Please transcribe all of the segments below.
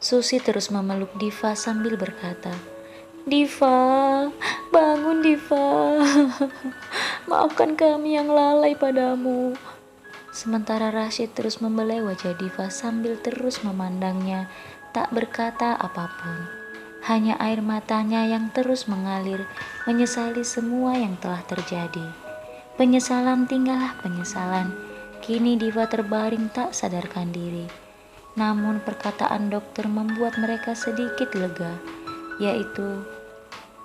Susi terus memeluk Diva sambil berkata, "Diva, bangun Diva. Maafkan kami yang lalai padamu." Sementara Rashid terus membelai wajah Diva sambil terus memandangnya, tak berkata apapun. Hanya air matanya yang terus mengalir, menyesali semua yang telah terjadi. Penyesalan tinggallah penyesalan. Kini Diva terbaring tak sadarkan diri. Namun perkataan dokter membuat mereka sedikit lega, yaitu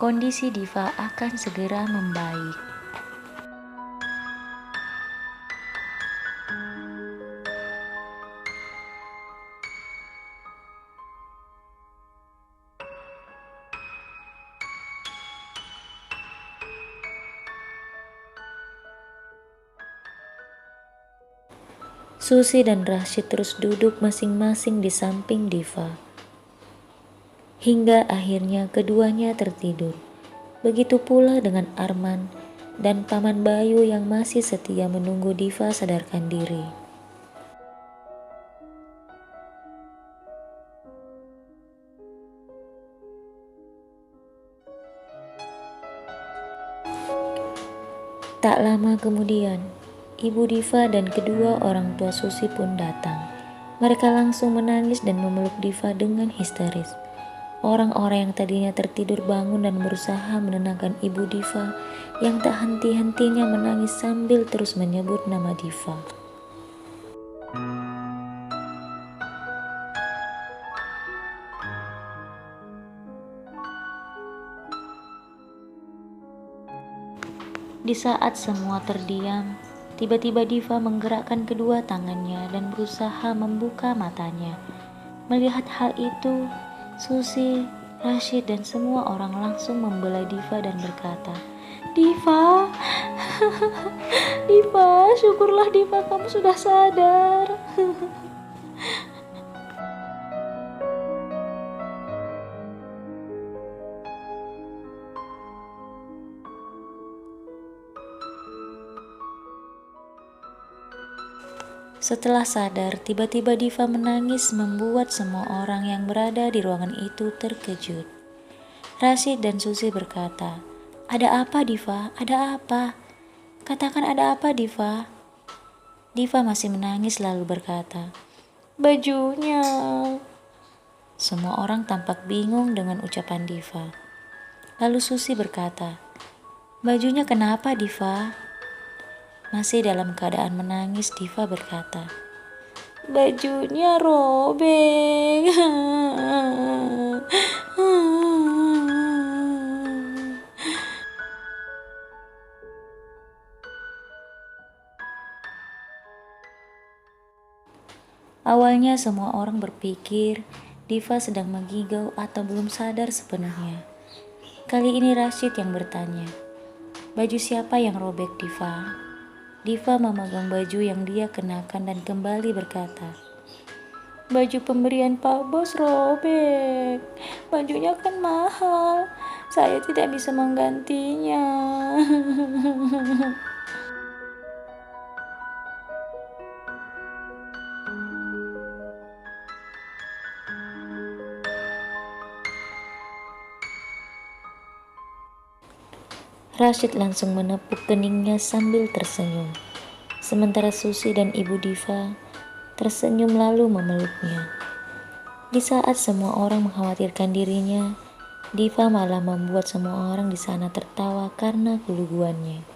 kondisi Diva akan segera membaik. Susi dan Rashid terus duduk masing-masing di samping Diva. Hingga akhirnya keduanya tertidur. Begitu pula dengan Arman dan Paman Bayu yang masih setia menunggu Diva sadarkan diri. Tak lama kemudian, Ibu Diva dan kedua orang tua Susi pun datang. Mereka langsung menangis dan memeluk Diva dengan histeris. Orang-orang yang tadinya tertidur bangun dan berusaha menenangkan Ibu Diva yang tak henti-hentinya menangis sambil terus menyebut nama Diva. Di saat semua terdiam, tiba-tiba Diva menggerakkan kedua tangannya dan berusaha membuka matanya. Melihat hal itu, Susi, Rashid, dan semua orang langsung membelai Diva dan berkata, "Diva, Diva, syukurlah Diva kamu sudah sadar." Setelah sadar, tiba-tiba Diva menangis membuat semua orang yang berada di ruangan itu terkejut. Rashid dan Susi berkata, "Ada apa Diva? Ada apa? Katakan ada apa Diva?" Diva masih menangis lalu berkata, "Bajunya." Semua orang tampak bingung dengan ucapan Diva. Lalu Susi berkata, "Bajunya kenapa Diva?" Masih dalam keadaan menangis, Diva berkata, "Bajunya robek." Awalnya semua orang berpikir Diva sedang menggigau atau belum sadar sepenuhnya. Kali ini Rashid yang bertanya, "Baju siapa yang robek Diva?" Diva memegang baju yang dia kenakan dan kembali berkata, "Baju pemberian Pak Bos robek. Bajunya kan mahal. Saya tidak bisa menggantinya." Rashid langsung menepuk keningnya sambil tersenyum. Sementara Susi dan Ibu Diva tersenyum lalu memeluknya. Di saat semua orang mengkhawatirkan dirinya, Diva malah membuat semua orang di sana tertawa karena keluguannya.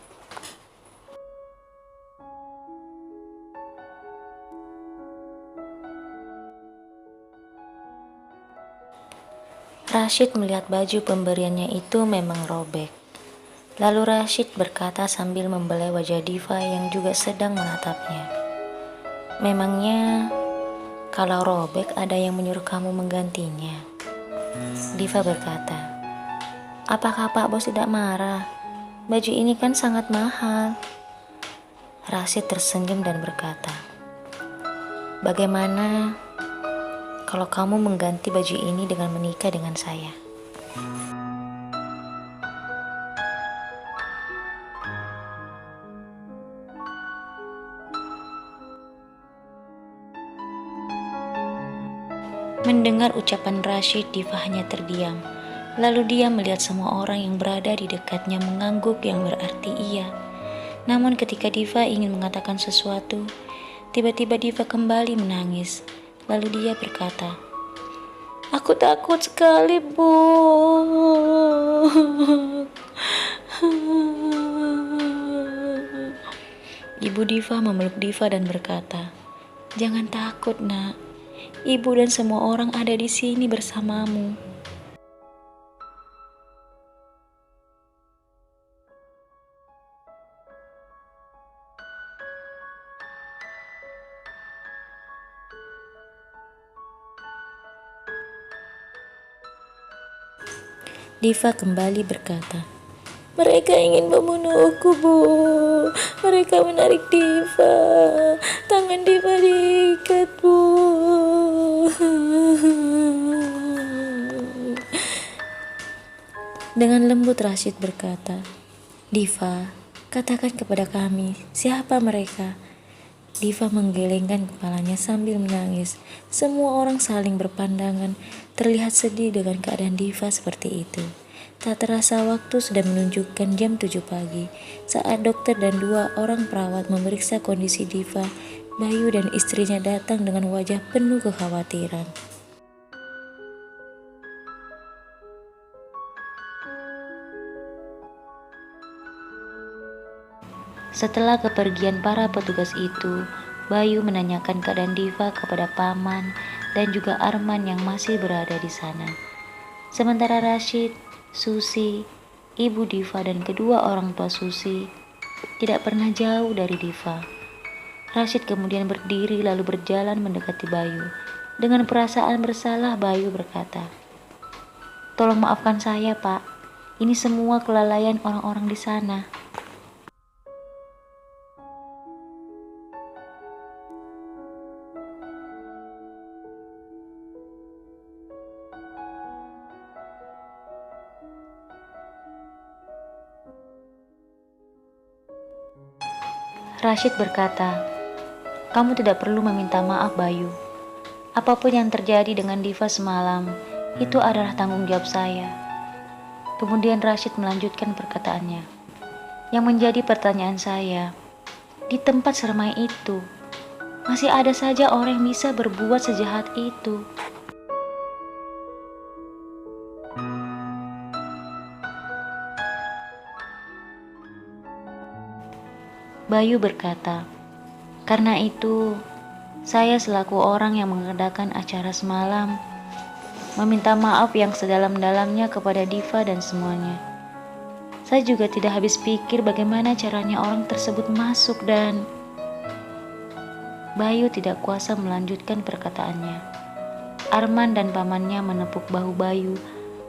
Rashid melihat baju pemberiannya itu memang robek. Lalu Rashid berkata sambil membelai wajah Diva yang juga sedang menatapnya, "Memangnya kalau robek ada yang menyuruh kamu menggantinya?" Diva berkata, "Apakah Pak Bos tidak marah? Baju ini kan sangat mahal." Rashid tersenyum dan berkata, "Bagaimana kalau kamu mengganti baju ini dengan menikah dengan saya?" Mendengar ucapan Rashid, Diva hanya terdiam. Lalu dia melihat semua orang yang berada di dekatnya mengangguk yang berarti iya. Namun ketika Diva ingin mengatakan sesuatu, tiba-tiba Diva kembali menangis. Lalu dia berkata, "Aku takut sekali, Bu." Ibu Diva memeluk Diva dan berkata, "Jangan takut, Nak. Ibu dan semua orang ada di sini bersamamu." Diva kembali berkata, "Mereka ingin membunuhku, Bu. Mereka menarik Diva. Tangan Diva diikat, Bu." Dengan lembut Rashid berkata, "Diva, katakan kepada kami, siapa mereka?" Diva menggelengkan kepalanya sambil menangis. Semua orang saling berpandangan, terlihat sedih dengan keadaan Diva seperti itu. Tak terasa waktu sudah menunjukkan jam 7 pagi, saat dokter dan 2 orang perawat memeriksa kondisi Diva. Bayu dan istrinya datang dengan wajah penuh kekhawatiran. Setelah kepergian para petugas itu, Bayu menanyakan keadaan Diva kepada Paman dan juga Arman yang masih berada di sana. Sementara Rashid, Susi, ibu Diva dan kedua orang tua Susi tidak pernah jauh dari Diva. Rashid kemudian berdiri lalu berjalan mendekati Bayu. Dengan perasaan bersalah, Bayu berkata, "Tolong maafkan saya, Pak. Ini semua kelalaian orang-orang di sana." Rashid berkata, "Kamu tidak perlu meminta maaf, Bayu. Apapun yang terjadi dengan Diva semalam, itu adalah tanggung jawab saya." Kemudian Rashid melanjutkan perkataannya. "Yang menjadi pertanyaan saya, di tempat seramai itu, masih ada saja orang yang bisa berbuat sejahat itu." Bayu berkata, "Karena itu, saya selaku orang yang mengadakan acara semalam, meminta maaf yang sedalam-dalamnya kepada Diva dan semuanya. Saya juga tidak habis pikir bagaimana caranya orang tersebut masuk dan..." Bayu tidak kuasa melanjutkan perkataannya. Arman dan pamannya menepuk bahu Bayu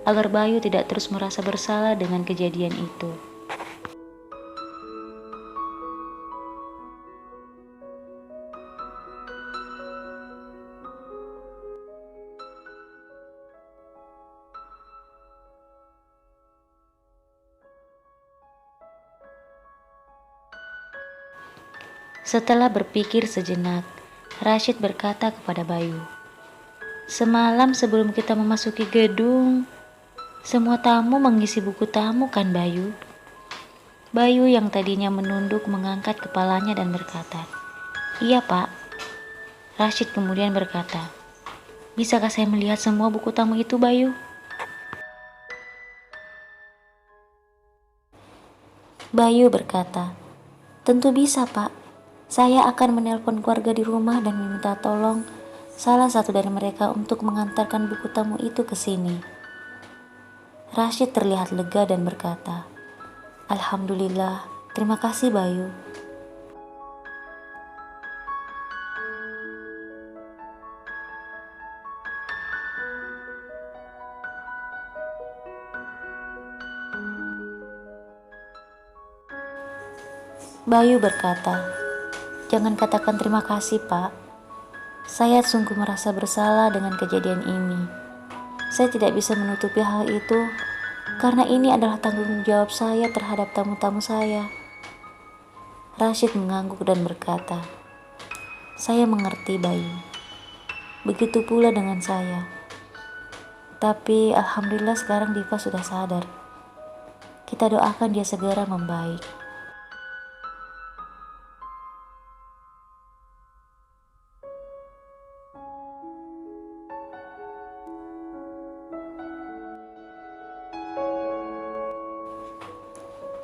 agar Bayu tidak terus merasa bersalah dengan kejadian itu. Setelah berpikir sejenak, Rashid berkata kepada Bayu, "Semalam sebelum kita memasuki gedung, semua tamu mengisi buku tamu kan, Bayu?" Bayu yang tadinya menunduk mengangkat kepalanya dan berkata, "Iya, Pak." Rashid kemudian berkata, "Bisakah saya melihat semua buku tamu itu, Bayu?" Bayu berkata, "Tentu bisa, Pak. Saya akan menelpon keluarga di rumah dan meminta tolong salah satu dari mereka untuk mengantarkan buku tamu itu ke sini." Rashid terlihat lega dan berkata, "Alhamdulillah, terima kasih, Bayu." Bayu berkata, "Jangan katakan terima kasih, Pak. Saya sungguh merasa bersalah dengan kejadian ini. Saya tidak bisa menutupi hal itu karena ini adalah tanggung jawab saya terhadap tamu-tamu saya." Rashid mengangguk dan berkata, "Saya mengerti, Bayu." Begitu pula dengan saya. Tapi alhamdulillah sekarang Diva sudah sadar. Kita doakan dia segera membaik.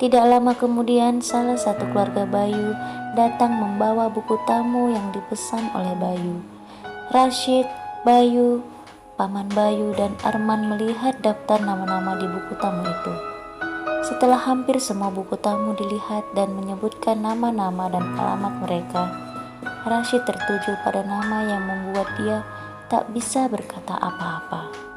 Tidak lama kemudian, salah satu keluarga Bayu datang membawa buku tamu yang dipesan oleh Bayu. Rashid, Bayu, Paman Bayu, dan Arman melihat daftar nama-nama di buku tamu itu. Setelah hampir semua buku tamu dilihat dan menyebutkan nama-nama dan alamat mereka, Rashid tertuju pada nama yang membuat dia tak bisa berkata apa-apa.